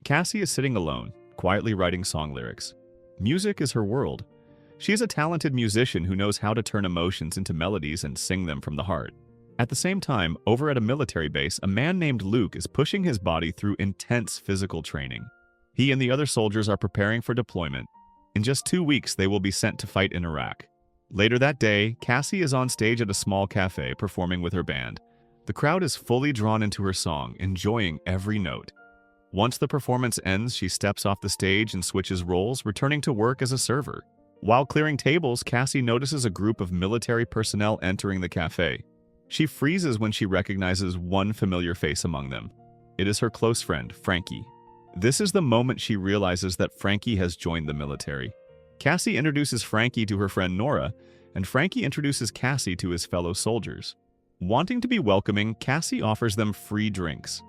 Cassie is sitting alone, quietly writing song lyrics. Music is her world. She is a talented musician who knows how to turn emotions into melodies and sing them from the heart. At the same time, over at a military base, a man named Luke is pushing his body through intense physical training. He and the other soldiers are preparing for deployment. In just 2 weeks, they will be sent to fight in Iraq. Later that day, Cassie is on stage at a small cafe performing with her band. The crowd is fully drawn into her song, enjoying every note. Once the performance ends, she steps off the stage and switches roles, returning to work as a server. While clearing tables, Cassie notices a group of military personnel entering the cafe. She freezes when she recognizes one familiar face among them. It is her close friend, Frankie. This is the moment she realizes that Frankie has joined the military. Cassie introduces Frankie to her friend Nora, and Frankie introduces Cassie to his fellow soldiers. Wanting to be welcoming, Cassie offers them free drinks.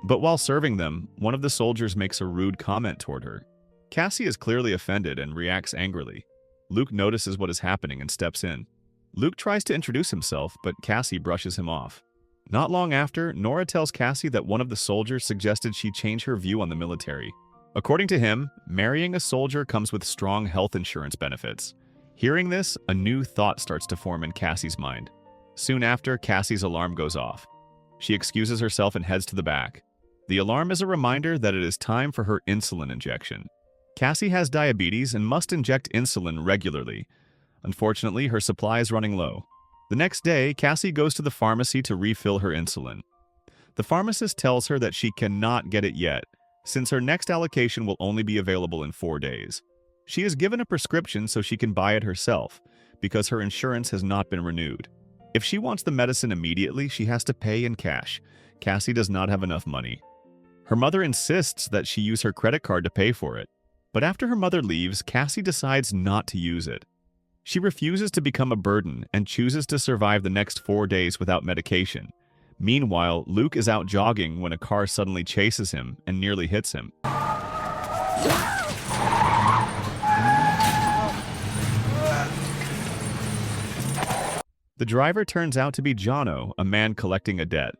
But while serving them, one of the soldiers makes a rude comment toward her. Cassie is clearly offended and reacts angrily. Luke notices what is happening and steps in. Luke tries to introduce himself, but Cassie brushes him off. Not long after, Nora tells Cassie that one of the soldiers suggested she change her view on the military. According to him, marrying a soldier comes with strong health insurance benefits. Hearing this, a new thought starts to form in Cassie's mind. Soon after, Cassie's alarm goes off. She excuses herself and heads to the back. The alarm is a reminder that it is time for her insulin injection. Cassie has diabetes and must inject insulin regularly. Unfortunately, her supply is running low. The next day, Cassie goes to the pharmacy to refill her insulin. The pharmacist tells her that she cannot get it yet, since her next allocation will only be available in 4 days. She is given a prescription so she can buy it herself, because her insurance has not been renewed. If she wants the medicine immediately, she has to pay in cash. Cassie does not have enough money. Her mother insists that she use her credit card to pay for it. But after her mother leaves, Cassie decides not to use it. She refuses to become a burden and chooses to survive the next 4 days without medication. Meanwhile, Luke is out jogging when a car suddenly chases him and nearly hits him. The driver turns out to be Jono, a man collecting a debt.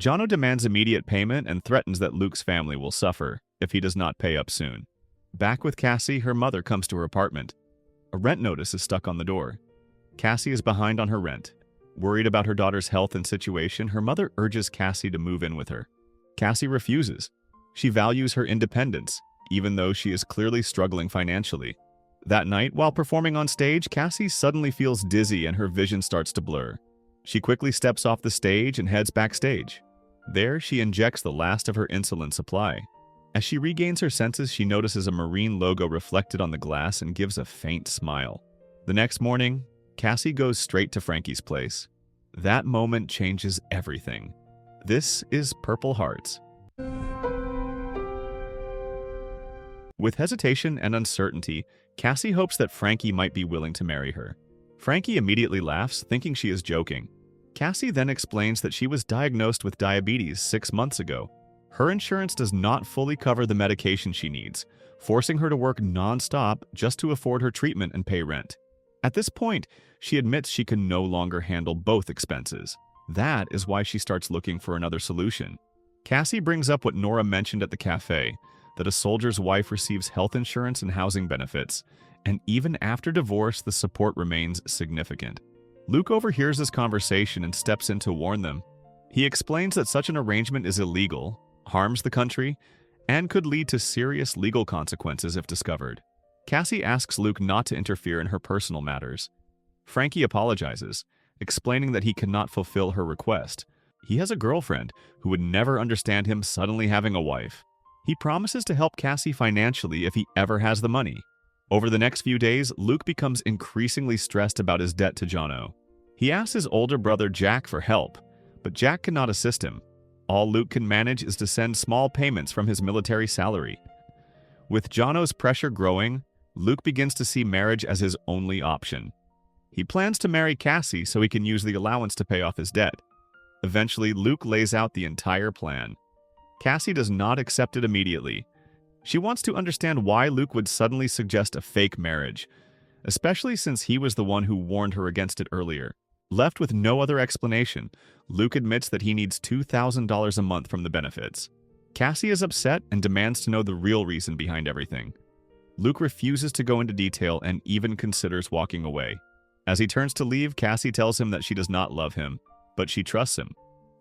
Jono demands immediate payment and threatens that Luke's family will suffer if he does not pay up soon. Back with Cassie, her mother comes to her apartment. A rent notice is stuck on the door. Cassie is behind on her rent. Worried about her daughter's health and situation, her mother urges Cassie to move in with her. Cassie refuses. She values her independence, even though she is clearly struggling financially. That night, while performing on stage, Cassie suddenly feels dizzy and her vision starts to blur. She quickly steps off the stage and heads backstage. There, she injects the last of her insulin supply. As she regains her senses, she notices a marine logo reflected on the glass and gives a faint smile. The next morning, Cassie goes straight to Frankie's place. That moment changes everything. This is Purple Hearts. With hesitation and uncertainty, Cassie hopes that Frankie might be willing to marry her. Frankie immediately laughs, thinking she is joking. Cassie then explains that she was diagnosed with diabetes 6 months ago. Her insurance does not fully cover the medication she needs, forcing her to work non-stop just to afford her treatment and pay rent. At this point, she admits she can no longer handle both expenses. That is why she starts looking for another solution. Cassie brings up what Nora mentioned at the cafe, that a soldier's wife receives health insurance and housing benefits, and even after divorce, the support remains significant. Luke overhears this conversation and steps in to warn them. He explains that such an arrangement is illegal, harms the country, and could lead to serious legal consequences if discovered. Cassie asks Luke not to interfere in her personal matters. Frankie apologizes, explaining that he cannot fulfill her request. He has a girlfriend who would never understand him suddenly having a wife. He promises to help Cassie financially if he ever has the money. Over the next few days, Luke becomes increasingly stressed about his debt to Jono. He asks his older brother Jack for help, but Jack cannot assist him. All Luke can manage is to send small payments from his military salary. With Jono's pressure growing, Luke begins to see marriage as his only option. He plans to marry Cassie so he can use the allowance to pay off his debt. Eventually, Luke lays out the entire plan. Cassie does not accept it immediately. She wants to understand why Luke would suddenly suggest a fake marriage, especially since he was the one who warned her against it earlier. Left with no other explanation, Luke admits that he needs $2,000 a month from the benefits. Cassie is upset and demands to know the real reason behind everything. Luke refuses to go into detail and even considers walking away. As he turns to leave, Cassie tells him that she does not love him, but she trusts him.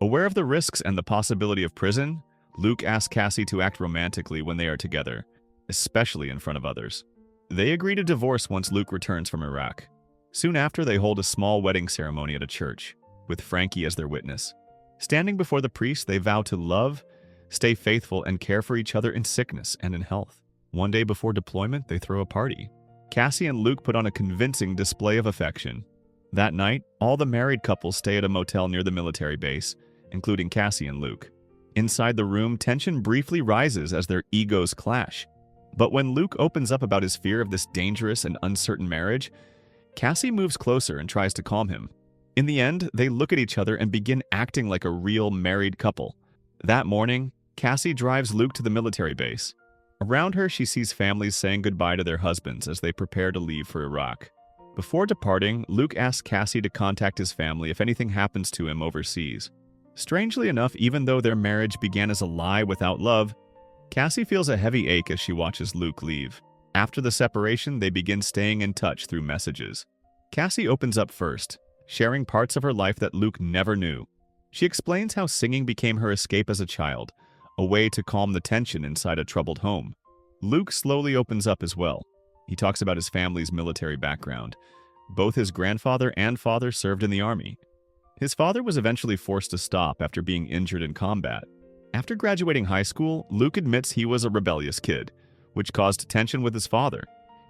Aware of the risks and the possibility of prison, Luke asks Cassie to act romantically when they are together, especially in front of others. They agree to divorce once Luke returns from Iraq. Soon after, they hold a small wedding ceremony at a church, with Frankie as their witness. Standing before the priest, they vow to love, stay faithful, and care for each other in sickness and in health. One day before deployment, they throw a party. Cassie and Luke put on a convincing display of affection. That night, all the married couples stay at a motel near the military base, including Cassie and Luke. Inside the room, tension briefly rises as their egos clash. But when Luke opens up about his fear of this dangerous and uncertain marriage, Cassie moves closer and tries to calm him. In the end, they look at each other and begin acting like a real married couple. That morning, Cassie drives Luke to the military base. Around her, she sees families saying goodbye to their husbands as they prepare to leave for Iraq. Before departing, Luke asks Cassie to contact his family if anything happens to him overseas. Strangely enough, even though their marriage began as a lie without love, Cassie feels a heavy ache as she watches Luke leave. After the separation, they begin staying in touch through messages. Cassie opens up first, sharing parts of her life that Luke never knew. She explains how singing became her escape as a child, a way to calm the tension inside a troubled home. Luke slowly opens up as well. He talks about his family's military background. Both his grandfather and father served in the army. His father was eventually forced to stop after being injured in combat. After graduating high school, Luke admits he was a rebellious kid, which caused tension with his father.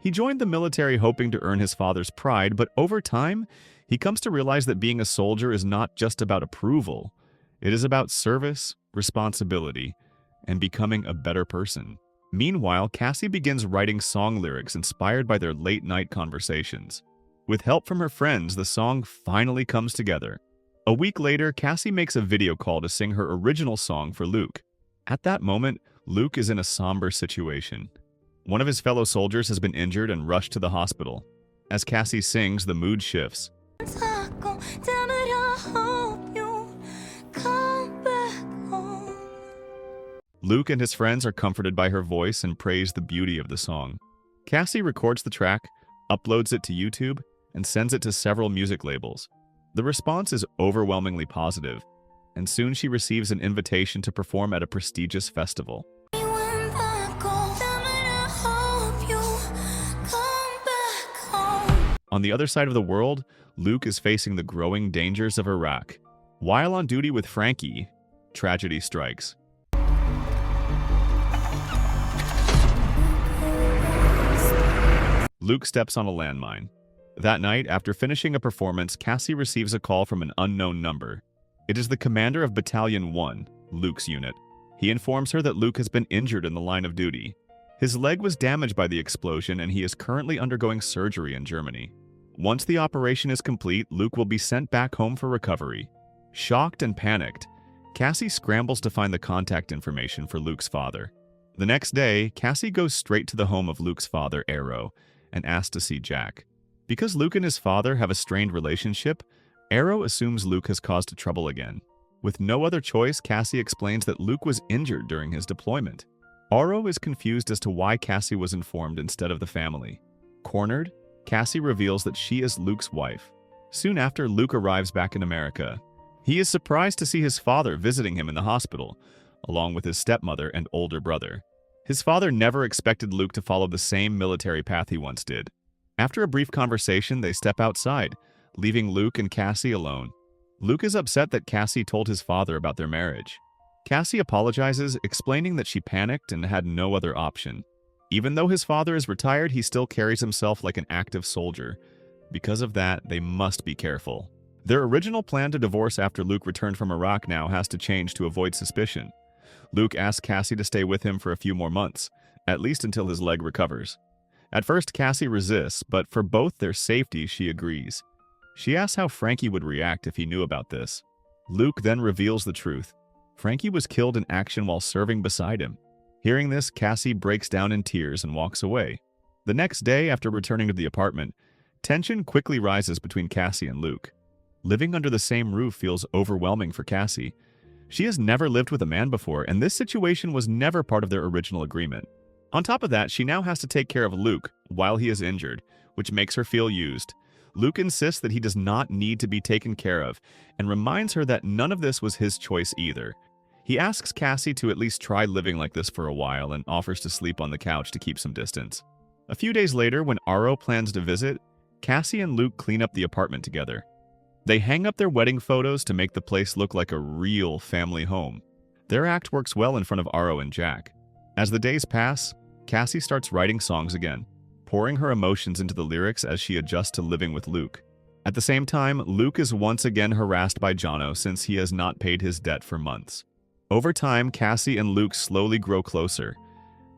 He joined the military hoping to earn his father's pride, but over time, he comes to realize that being a soldier is not just about approval. It is about service, responsibility, and becoming a better person. Meanwhile, Cassie begins writing song lyrics inspired by their late-night conversations. With help from her friends, the song finally comes together. A week later, Cassie makes a video call to sing her original song for Luke. At that moment, Luke is in a somber situation. One of his fellow soldiers has been injured and rushed to the hospital. As Cassie sings, the mood shifts. Luke and his friends are comforted by her voice and praise the beauty of the song. Cassie records the track, uploads it to YouTube, and sends it to several music labels. The response is overwhelmingly positive, and soon she receives an invitation to perform at a prestigious festival. On the other side of the world, Luke is facing the growing dangers of Iraq. While on duty with Frankie, tragedy strikes. Luke steps on a landmine. That night, after finishing a performance, Cassie receives a call from an unknown number. It is the commander of Battalion 1, Luke's unit. He informs her that Luke has been injured in the line of duty. His leg was damaged by the explosion and he is currently undergoing surgery in Germany. Once the operation is complete, Luke will be sent back home for recovery. Shocked and panicked, Cassie scrambles to find the contact information for Luke's father. The next day, Cassie goes straight to the home of Luke's father, Arrow, and asks to see Jack. Because Luke and his father have a strained relationship, Arrow assumes Luke has caused trouble again. With no other choice, Cassie explains that Luke was injured during his deployment. Arrow is confused as to why Cassie was informed instead of the family. Cornered, Cassie reveals that she is Luke's wife. Soon after, Luke arrives back in America. He is surprised to see his father visiting him in the hospital, along with his stepmother and older brother. His father never expected Luke to follow the same military path he once did. After a brief conversation, they step outside, leaving Luke and Cassie alone. Luke is upset that Cassie told his father about their marriage. Cassie apologizes, explaining that she panicked and had no other option. Even though his father is retired, he still carries himself like an active soldier. Because of that, they must be careful. Their original plan to divorce after Luke returned from Iraq now has to change to avoid suspicion. Luke asks Cassie to stay with him for a few more months, at least until his leg recovers. At first, Cassie resists, but for both their safety, she agrees. She asks how Frankie would react if he knew about this. Luke then reveals the truth. Frankie was killed in action while serving beside him. Hearing this, Cassie breaks down in tears and walks away. The next day, after returning to the apartment, tension quickly rises between Cassie and Luke. Living under the same roof feels overwhelming for Cassie. She has never lived with a man before, and this situation was never part of their original agreement. On top of that, she now has to take care of Luke while he is injured, which makes her feel used. Luke insists that he does not need to be taken care of, and reminds her that none of this was his choice either. He asks Cassie to at least try living like this for a while and offers to sleep on the couch to keep some distance. A few days later, when Aro plans to visit, Cassie and Luke clean up the apartment together. They hang up their wedding photos to make the place look like a real family home. Their act works well in front of Aro and Jack. As the days pass, Cassie starts writing songs again, pouring her emotions into the lyrics as she adjusts to living with Luke. At the same time, Luke is once again harassed by Jono since he has not paid his debt for months. Over time, Cassie and Luke slowly grow closer.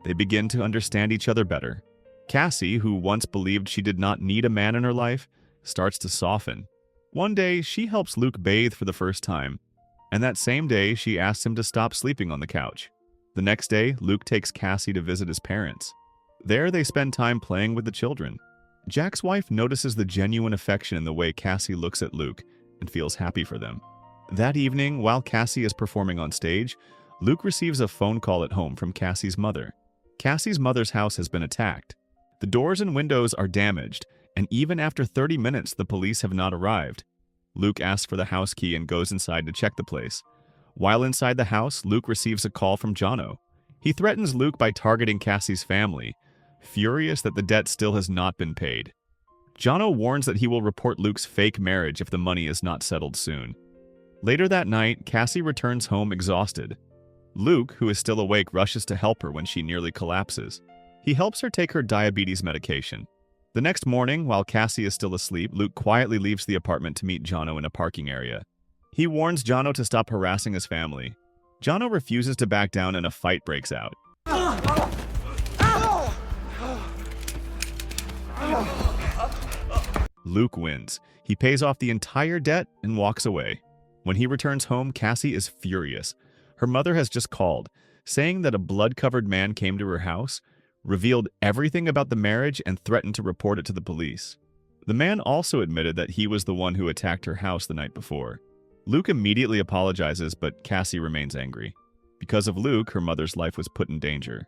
They begin to understand each other better. Cassie, who once believed she did not need a man in her life, starts to soften. One day, she helps Luke bathe for the first time, and that same day, she asks him to stop sleeping on the couch. The next day, Luke takes Cassie to visit his parents. There, they spend time playing with the children. Jack's wife notices the genuine affection in the way Cassie looks at Luke and feels happy for them. That evening, while Cassie is performing on stage, Luke receives a phone call at home from Cassie's mother. Cassie's mother's house has been attacked. The doors and windows are damaged, and even after 30 minutes, the police have not arrived. Luke asks for the house key and goes inside to check the place. While inside the house, Luke receives a call from Jono. He threatens Luke by targeting Cassie's family, furious that the debt still has not been paid. Jono warns that he will report Luke's fake marriage if the money is not settled soon. Later that night, Cassie returns home exhausted. Luke, who is still awake, rushes to help her when she nearly collapses. He helps her take her diabetes medication. The next morning, while Cassie is still asleep, Luke quietly leaves the apartment to meet Jono in a parking area. He warns Jono to stop harassing his family. Jono refuses to back down and a fight breaks out. Luke wins. He pays off the entire debt and walks away. When he returns home, Cassie is furious. Her mother has just called, saying that a blood-covered man came to her house, revealed everything about the marriage, and threatened to report it to the police. The man also admitted that he was the one who attacked her house the night before. Luke immediately apologizes, but Cassie remains angry. Because of Luke, her mother's life was put in danger.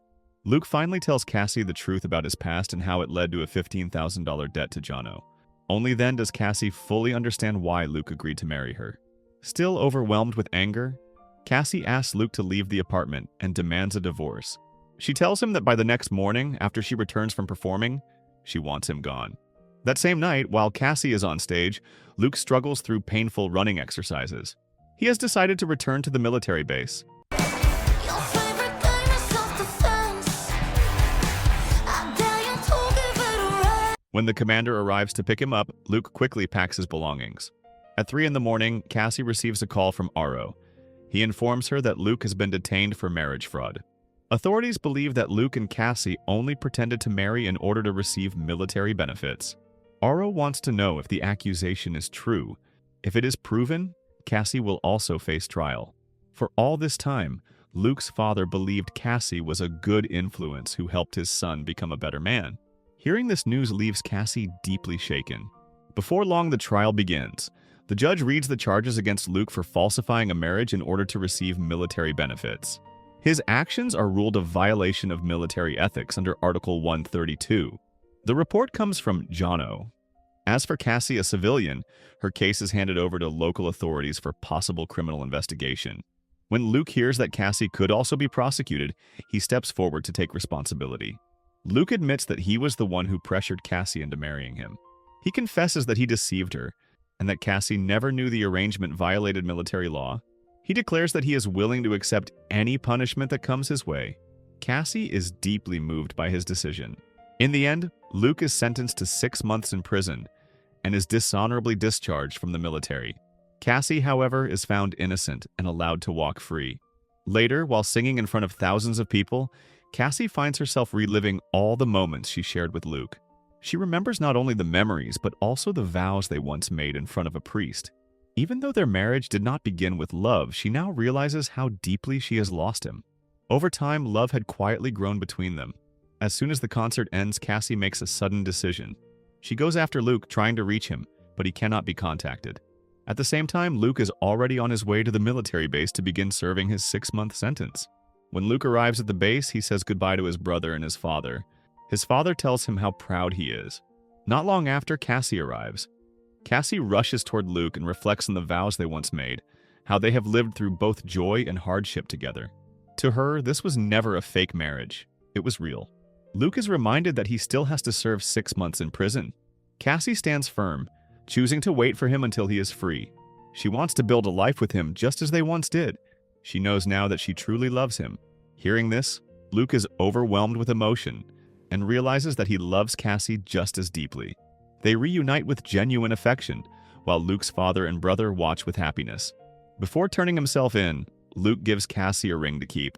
Luke finally tells Cassie the truth about his past and how it led to a $15,000 debt to Jono. Only then does Cassie fully understand why Luke agreed to marry her. Still overwhelmed with anger, Cassie asks Luke to leave the apartment and demands a divorce. She tells him that by the next morning, after she returns from performing, she wants him gone. That same night, while Cassie is on stage, Luke struggles through painful running exercises. He has decided to return to the military base. When the commander arrives to pick him up, Luke quickly packs his belongings. At 3 in the morning, Cassie receives a call from Aro. He informs her that Luke has been detained for marriage fraud. Authorities believe that Luke and Cassie only pretended to marry in order to receive military benefits. Aro wants to know if the accusation is true. If it is proven, Cassie will also face trial. For all this time, Luke's father believed Cassie was a good influence who helped his son become a better man. Hearing this news leaves Cassie deeply shaken. Before long, the trial begins. The judge reads the charges against Luke for falsifying a marriage in order to receive military benefits. His actions are ruled a violation of military ethics under Article 132. The report comes from Jono. As for Cassie, a civilian, her case is handed over to local authorities for possible criminal investigation. When Luke hears that Cassie could also be prosecuted, he steps forward to take responsibility. Luke admits that he was the one who pressured Cassie into marrying him. He confesses that he deceived her, and that Cassie never knew the arrangement violated military law. He declares that he is willing to accept any punishment that comes his way. Cassie is deeply moved by his decision. In the end, Luke is sentenced to 6 months in prison and is dishonorably discharged from the military. Cassie, however, is found innocent and allowed to walk free. Later, while singing in front of thousands of people, Cassie finds herself reliving all the moments she shared with Luke. She remembers not only the memories, but also the vows they once made in front of a priest. Even though their marriage did not begin with love, she now realizes how deeply she has lost him. Over time, love had quietly grown between them. As soon as the concert ends, Cassie makes a sudden decision. She goes after Luke, trying to reach him, but he cannot be contacted. At the same time, Luke is already on his way to the military base to begin serving his 6-month sentence. When Luke arrives at the base, he says goodbye to his brother and his father. His father tells him how proud he is. Not long after, Cassie arrives. Cassie rushes toward Luke and reflects on the vows they once made, how they have lived through both joy and hardship together. To her, this was never a fake marriage. It was real. Luke is reminded that he still has to serve 6 months in prison. Cassie stands firm, choosing to wait for him until he is free. She wants to build a life with him just as they once did. She knows now that she truly loves him. Hearing this, Luke is overwhelmed with emotion and realizes that he loves Cassie just as deeply. They reunite with genuine affection, while Luke's father and brother watch with happiness. Before turning himself in, Luke gives Cassie a ring to keep.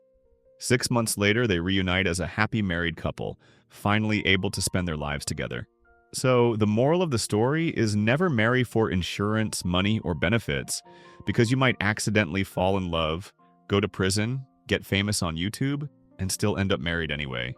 6 months later, they reunite as a happy married couple, finally able to spend their lives together. So, the moral of the story is never marry for insurance, money, or benefits, because you might accidentally fall in love, go to prison, get famous on YouTube, and still end up married anyway.